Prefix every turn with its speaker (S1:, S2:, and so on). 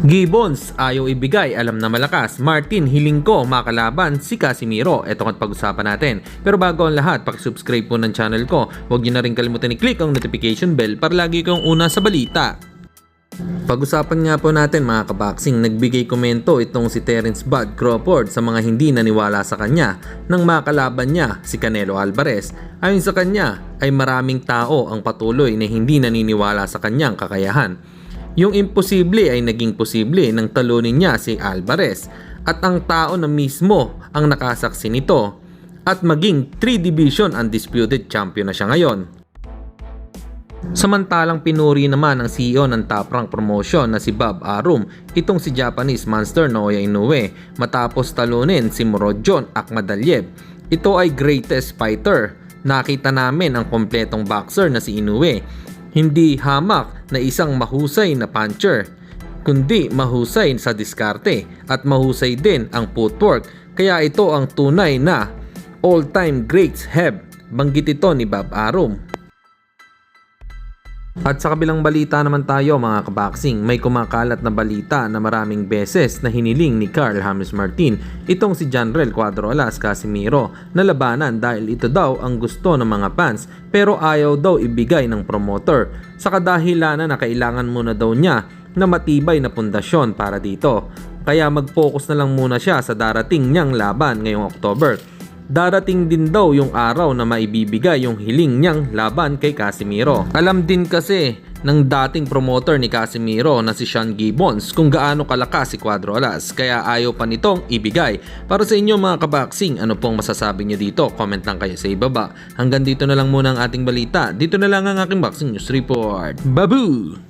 S1: Gibbons, ayaw ibigay, alam na malakas. Martin, hiling ko makalaban si Casimiro. Ito ang pag-usapan natin. Pero bago ang lahat, pakisubscribe po ng channel ko. Huwag niyo na rin kalimutan i-click ang notification bell para lagi kayong una sa balita. Pag-usapan nga po natin mga kaboxing, nagbigay komento itong si Terence Bud Crawford sa mga hindi naniwala sa kanya nang makalaban niya si Canelo Alvarez. Ayon sa kanya ay maraming tao ang patuloy na hindi naniniwala sa kanyang kakayahan. Yung imposible ay naging posible nang talunin niya si Alvarez at ang tao na mismo ang nakasaksi nito at maging 3 division undisputed champion na siya ngayon. Samantalang pinuri naman ang CEO ng Top Rank Promotion na si Bob Arum itong si Japanese Monster Naoya Inoue matapos talunin si Murodjon Akhmadaliev. Ito ay greatest fighter. Nakita namin ang kompletong boxer na si Inoue. Hindi hamak na isang mahusay na puncher, kundi mahusay sa diskarte at mahusay din ang footwork. Kaya ito ang tunay na all-time greats have, banggit ito ni Bob Arum. At sa kabilang balita naman tayo mga kaboxing, may kumakalat na balita na maraming beses na hiniling ni Carl James Martin itong si Janrel Cuadro Alas Casimiro na labanan dahil ito daw ang gusto ng mga fans pero ayaw daw ibigay ng promoter sa kadahilanan na kailangan muna daw niya na matibay na pundasyon para dito. Kaya mag-focus na lang muna siya sa darating niyang laban ngayong October. Darating din daw yung araw na maibibigay yung hiling niyang laban kay Casimiro. Alam din kasi ng dating promoter ni Casimiro na si Sean Gibbons kung gaano kalakas si Cuadro Alas kaya ayaw pa nitong ibigay. Para sa inyo mga kaboxing, ano pong masasabi niyo dito? Comment lang kayo sa ibaba. Hanggang dito na lang muna ang ating balita. Dito na lang ang aking boxing news report. Babu!